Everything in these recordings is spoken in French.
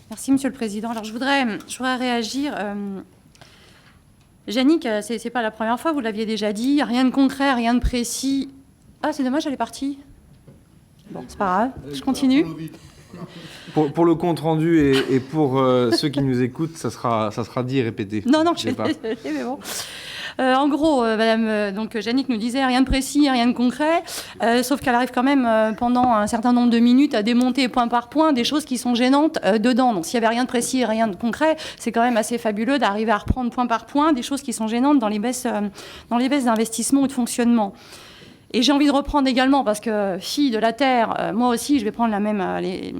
Merci, Monsieur le Président. Alors, je voudrais réagir. Yannick, c'est pas la première fois, vous l'aviez déjà dit, rien de concret, rien de précis. Ah, c'est dommage, elle est partie. Bon, c'est pas grave, je continue. Pour le compte rendu et pour ceux qui nous écoutent, ça sera dit et répété. Non, je suis désolée, mais bon. En gros, Madame, donc Yannick nous disait rien de précis, rien de concret, sauf qu'elle arrive quand même pendant un certain nombre de minutes à démonter point par point des choses qui sont gênantes dedans. Donc s'il n'y avait rien de précis et rien de concret, c'est quand même assez fabuleux d'arriver à reprendre point par point des choses qui sont gênantes dans les baisses d'investissement ou de fonctionnement. Et j'ai envie de reprendre également, parce que fille de la Terre, moi aussi je vais prendre les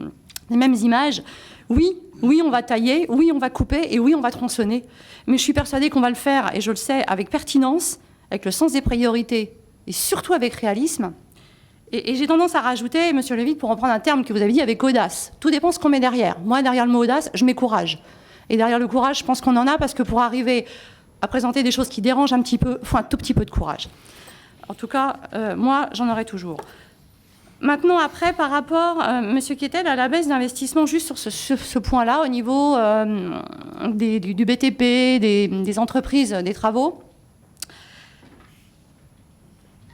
mêmes images. Oui, on va tailler, oui, on va couper, et oui, on va tronçonner. Mais je suis persuadée qu'on va le faire, et je le sais, avec pertinence, avec le sens des priorités, et surtout avec réalisme. Et j'ai tendance à rajouter, Monsieur Levitte, pour reprendre un terme que vous avez dit, avec audace. Tout dépend de ce qu'on met derrière. Moi, derrière le mot audace, je mets courage. Et derrière le courage, je pense qu'on en a, parce que pour arriver à présenter des choses qui dérangent un petit peu, il faut un tout petit peu de courage. En tout cas, moi, j'en aurai toujours. Maintenant, après, par rapport, Monsieur Questel, à la baisse d'investissement, juste sur ce point-là, au niveau du BTP, des entreprises, des travaux,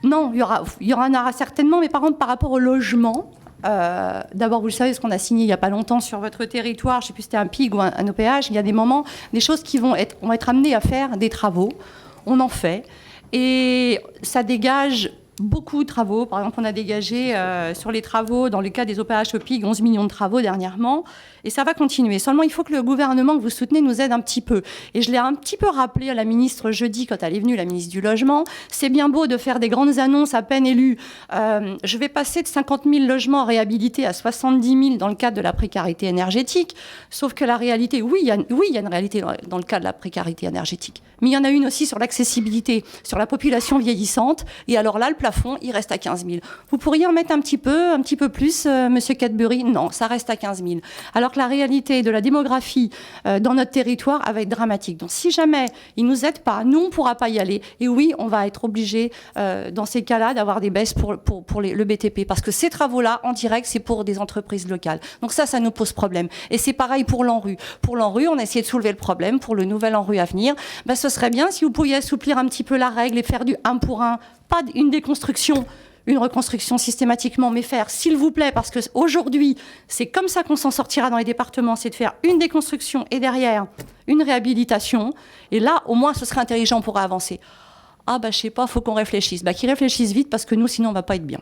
non, il y en aura certainement, mais par contre, par rapport au logement, d'abord, vous le savez, ce qu'on a signé il n'y a pas longtemps sur votre territoire, je ne sais plus si c'était un PIG ou un OPH, il y a des moments, des choses qui vont être amenées à faire des travaux. On en fait. Et ça dégage beaucoup de travaux. Par exemple, on a dégagé sur les travaux, dans le cas des OPH au PIG, 11 millions de travaux dernièrement. Et ça va continuer. Seulement, il faut que le gouvernement que vous soutenez nous aide un petit peu. Et je l'ai un petit peu rappelé à la ministre jeudi, quand elle est venue, la ministre du Logement. C'est bien beau de faire des grandes annonces à peine élues. Je vais passer de 50 000 logements réhabilités à 70 000 dans le cadre de la précarité énergétique. Sauf que la réalité, oui, il y a une réalité dans le cadre de la précarité énergétique. Mais il y en a une aussi sur l'accessibilité, sur la population vieillissante. Et alors là, le plafond, il reste à 15 000. Vous pourriez en mettre un petit peu plus, Monsieur Cadbury? Non, ça reste à 15 000. Alors que la réalité de la démographie dans notre territoire va être dramatique. Donc si jamais ils ne nous aident pas, nous, on ne pourra pas y aller. Et oui, on va être obligé, dans ces cas-là, d'avoir des baisses pour le BTP. Parce que ces travaux-là, en direct, c'est pour des entreprises locales. Donc ça nous pose problème. Et c'est pareil pour l'ANRU. Pour l'ANRU, on a essayé de soulever le problème. Pour le nouvel ANRU à venir, ce serait bien si vous pouviez assouplir un petit peu la règle et faire du 1 pour 1, pas une déconstruction, une reconstruction systématiquement, mais faire, s'il vous plaît, parce qu'aujourd'hui, c'est comme ça qu'on s'en sortira dans les départements, c'est de faire une déconstruction et derrière une réhabilitation. Et là, au moins, ce serait intelligent pour avancer. Ah, je sais pas, faut qu'on réfléchisse. Qu'ils réfléchissent vite, parce que nous, sinon, on va pas être bien.